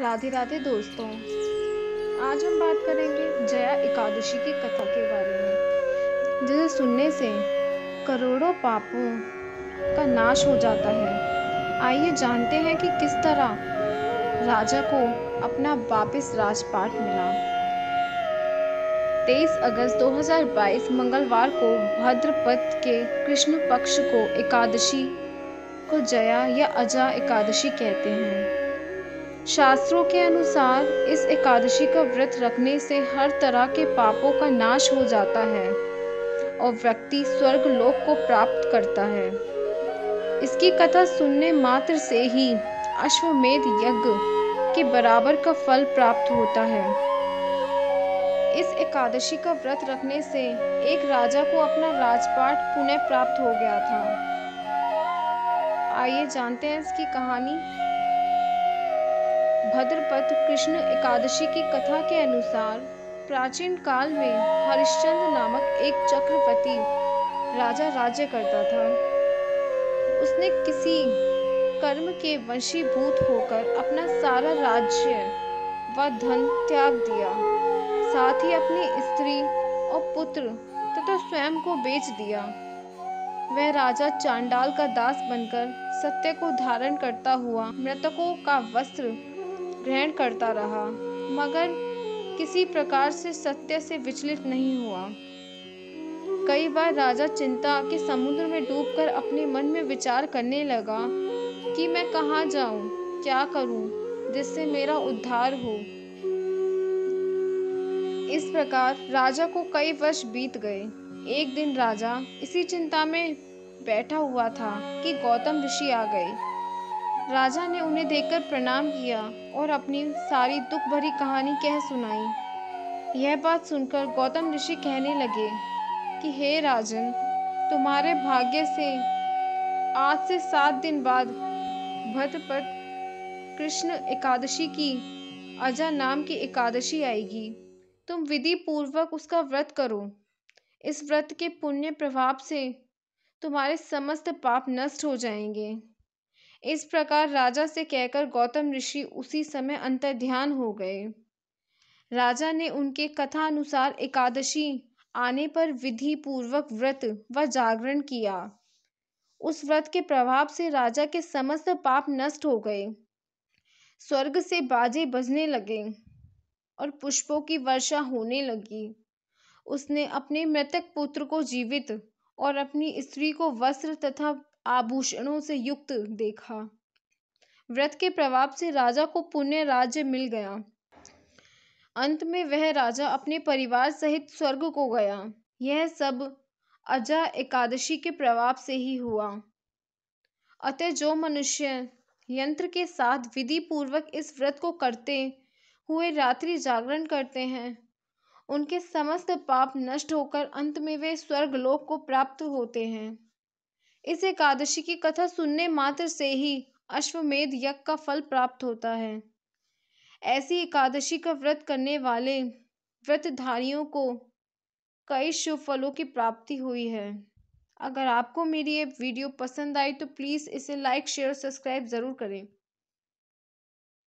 राधे राधे दोस्तों। आज हम बात करेंगे जया एकादशी की कथा के बारे में, जिसे सुनने से करोड़ों पापों का नाश हो जाता है। आइए जानते हैं कि किस तरह राजा को अपना वापस राजपाट मिला। 23 अगस्त 2022 मंगलवार को भाद्रपद के कृष्ण पक्ष को एकादशी को जया या अजा एकादशी कहते हैं। शास्त्रों के अनुसार इस एकादशी का व्रत रखने से हर तरह के पापों का नाश हो जाता है और व्यक्ति स्वर्ग लोक को प्राप्त करता है। इसकी कथा सुनने मात्र से ही अश्वमेध यज्ञ के बराबर का फल प्राप्त होता है। इस एकादशी का व्रत रखने से एक राजा को अपना राजपाट पुनः प्राप्त हो गया था। आइए जानते हैं इसकी कहानी। भाद्रपद कृष्ण एकादशी की कथा के अनुसार प्राचीन काल में हरिश्चंद्र नामक एक चक्रवर्ती राजा राज्य करता था। उसने किसी कर्म के वशीभूत होकर अपना सारा राज्य व धन त्याग दिया, साथ ही अपनी स्त्री और पुत्र तथा स्वयं को बेच दिया। वह राजा चांडाल का दास बनकर सत्य को धारण करता हुआ मृतकों का वस्त्र ग्रहण करता रहा, मगर किसी प्रकार से सत्य से विचलित नहीं हुआ। कई बार राजा चिंता के समुद्र में डूबकर अपने मन में विचार करने लगा कि मैं कहाँ जाऊं, क्या करूं जिससे मेरा उद्धार हो। इस प्रकार राजा को कई वर्ष बीत गए। एक दिन राजा इसी चिंता में बैठा हुआ था कि गौतम ऋषि आ गए। राजा ने उन्हें देखकर प्रणाम किया और अपनी सारी दुख भरी कहानी कह सुनाई। यह बात सुनकर गौतम ऋषि कहने लगे कि हे राजन, तुम्हारे भाग्य से आज से 7 दिन बाद भाद्रपद कृष्ण एकादशी की अजा नाम की एकादशी आएगी। तुम विधि पूर्वक उसका व्रत करो। इस व्रत के पुण्य प्रभाव से तुम्हारे समस्त पाप नष्ट हो जाएंगे। इस प्रकार राजा से कहकर गौतम ऋषि उसी समय अंतर्ध्यान हो गए। राजा ने उनके कथा अनुसार एकादशी आने पर विधि पूर्वक व्रत व जागरण किया। उस व्रत के प्रभाव से राजा के समस्त पाप नष्ट हो गए। स्वर्ग से बाजे बजने लगे और पुष्पों की वर्षा होने लगी। उसने अपने मृतक पुत्र को जीवित और अपनी स्त्री को वस्त्र तथा आभूषणों से युक्त देखा। व्रत के प्रभाव से राजा को पुण्य राज्य मिल गया। अंत में वह राजा अपने परिवार सहित स्वर्ग को गया। यह सब अजा एकादशी के प्रभाव से ही हुआ। अतः जो मनुष्य यंत्र के साथ विधि पूर्वक इस व्रत को करते हुए रात्रि जागरण करते हैं, उनके समस्त पाप नष्ट होकर अंत में वे स्वर्ग लोक को प्राप्त होते हैं। इस एकादशी की कथा सुनने मात्र से ही अश्वमेध यज्ञ का फल प्राप्त होता है। ऐसी एकादशी का व्रत करने वाले व्रतधारियों को कई शुभ फलों की प्राप्ति हुई है। अगर आपको मेरी ये वीडियो पसंद आई तो प्लीज़ इसे लाइक, शेयर और सब्सक्राइब ज़रूर करें।